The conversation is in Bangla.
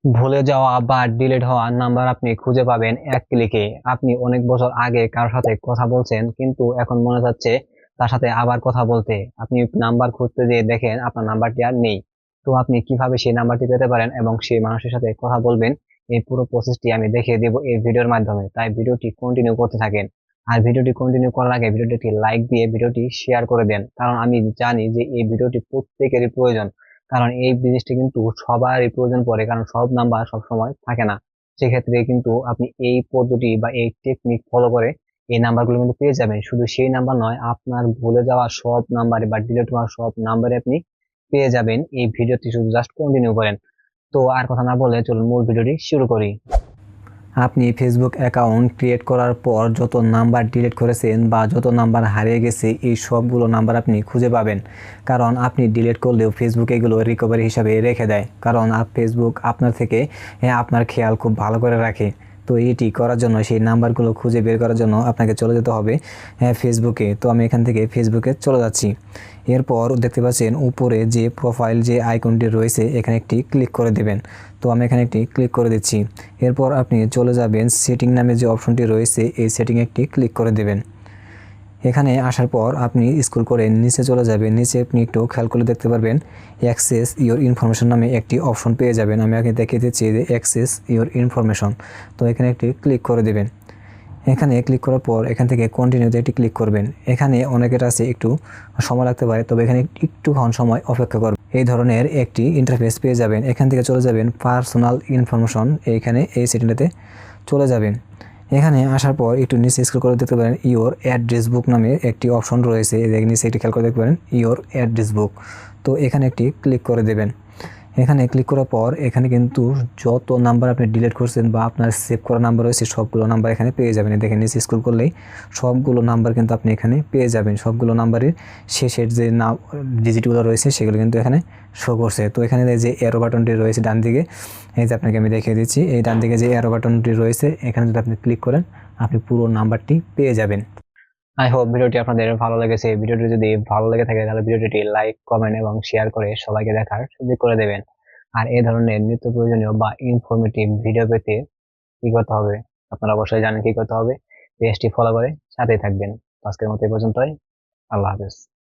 ভুলে যাওয়া বা ডিলিট হওয়া নাম্বার আপনি খুঁজে পাবেন এক ক্লিকে। আপনি অনেক বছর আগে কারোর সাথে কথা বলছেন, কিন্তু এখন মনে যাচ্ছে তার সাথে আবার কথা বলতে। আপনি নাম্বার খুঁজতে যেয়ে দেখেন আপনার নাম্বারটি আর নেই। তো আপনি কিভাবে সেই নাম্বারটি পেতে পারেন এবং সেই মানুষের সাথে কথা বলবেন, এই পুরো প্রসেসটি আমি দেখিয়ে দেবো এই ভিডিওর মাধ্যমে। তাই ভিডিওটি কন্টিনিউ করতে থাকেন। আর ভিডিওটি কন্টিনিউ করার আগে ভিডিওটি লাইক দিয়ে ভিডিওটি শেয়ার করে দেন, কারণ আমি জানি যে এই ভিডিওটি প্রত্যেকেরই প্রয়োজন। কারণ এই জিনিসটা কিন্তু সবারই প্রয়োজন পড়ে, কারণ সব নাম্বার সব সময় থাকে না। সেক্ষেত্রে কিন্তু আপনি এই পদ্ধতি বা এই টেকনিক ফলো করে এই নাম্বারগুলো কিন্তু পেয়ে যাবেন। শুধু সেই নাম্বার নয়, আপনার ভুলে যাওয়া সব নাম্বারে বা ডিলিট হওয়া সব নাম্বারে আপনি পেয়ে যাবেন। এই ভিডিওটি শুধু জাস্ট কন্টিনিউ করেন। তো আর কথা না বলে চলুন মূল ভিডিওটি শুরু করি। আপনি ফেসবুক অ্যাকাউন্ট ক্রিয়েট করার পর যত নাম্বার ডিলিট করেছেন বা যত নাম্বার হারিয়ে গেছে, এই সবগুলো নাম্বার আপনি খুঁজে পাবেন। কারণ আপনি ডিলিট করলেও ফেসবুক এগুলো রিকভারি হিসাবে রেখে দেয়, কারণ ফেসবুক আপনার থেকে আপনার খেয়াল খুব ভালো করে রাখে। তো এটি করার জন্য, সেই নাম্বারগুলো খুঁজে বের করার জন্য আপনাকে চলে যেতে হবে ফেসবুকে। তো আমি এখান থেকে ফেসবুকে চলে যাচ্ছি। এরপর দেখতে পাচ্ছেন উপরে যে প্রোফাইল যে আইকনটি রয়েছে, এখানে একটি ক্লিক করে দেবেন। তো আমি এখানে একটি ক্লিক করে দিচ্ছি। এরপর আপনি চলে যাবেন সেটিং নামে যে অপশনটি রয়েছে, এই সেটিং একটি ক্লিক করে দেবেন। এখানে আসার পর আপনি স্ক্রল করে নিচে চলে যাবেন। নিচে আপনি একটু খেয়াল করে দেখতে পারবেন অ্যাক্সেস ইওর ইনফরমেশন নামে একটি অপশন পেয়ে যাবেন। আমি আগে দেখিয়ে দিচ্ছি যে অ্যাক্সেস ইওর ইনফরমেশন। তো এখানে একটি ক্লিক করে দেবেন। এখানে ক্লিক করার পর এখান থেকে কন্টিনিউতে একটি ক্লিক করবেন। এখানে অনেকের আছে একটু সময় লাগতে পারে, তবে এখানে একটুক্ষণ সময় অপেক্ষা করবেন। এই ধরনের একটি ইন্টারফেস পেয়ে যাবেন। এখান থেকে চলে যাবেন পার্সোনাল ইনফরমেশন, এইখানে এই সেটিংটাতে চলে যাবেন। এখানে আসার পর একটু নিচে স্ক্রল করে দেখতে পারেন ইওর অ্যাড্রেস বুক নামে একটি অপশন রয়েছে। নিচে একটি খেয়াল করে দেখতে পারেন ইওর অ্যাড্রেস বুক। তো এখানে একটি ক্লিক করে দেবেন। এখানে ক্লিক করার পর এখানে কিন্তু যত নাম্বার আপনি ডিলিট করছেন বা আপনার সেভ করা নাম্বার রয়েছে, সবগুলো নাম্বার এখানে পেয়ে যাবেন। দেখেন নিচে স্ক্রল করলেই সবগুলো নাম্বার কিন্তু আপনি এখানে পেয়ে যাবেন। সবগুলো নাম্বারের শেষের যে ডিজিটগুলো রয়েছে সেগুলো কিন্তু এখানে শো করছে। তো এখানে যে অ্যারো বাটনটি রয়েছে ডান দিকে, এই যে আপনাকে আমি দেখিয়ে দিচ্ছি, এই ডান দিকে যে অ্যারো বাটনটি রয়েছে, এখানে যদি আপনি ক্লিক করেন আপনি পুরো নাম্বারটি পেয়ে যাবেন। আই হোপ ভিডিওটি আপনাদের ভালো লেগেছে। ভিডিওটি যদি ভালো লেগে থাকে তাহলে ভিডিওটি লাইক, কমেন্ট এবং শেয়ার করে সবাইকে দেখার সুযোগ করে দেবেন। আর এই ধরনের নিত্য প্রয়োজনীয় বা ইনফরমেটিভ ভিডিও পেতে কি করতে হবে? আপনারা অবশ্যই জানেন কি করতে হবে। পেজটি ফলো করে সাথেই থাকবেন। আজকের মতো এই পর্যন্তই। আল্লাহ হাফেজ।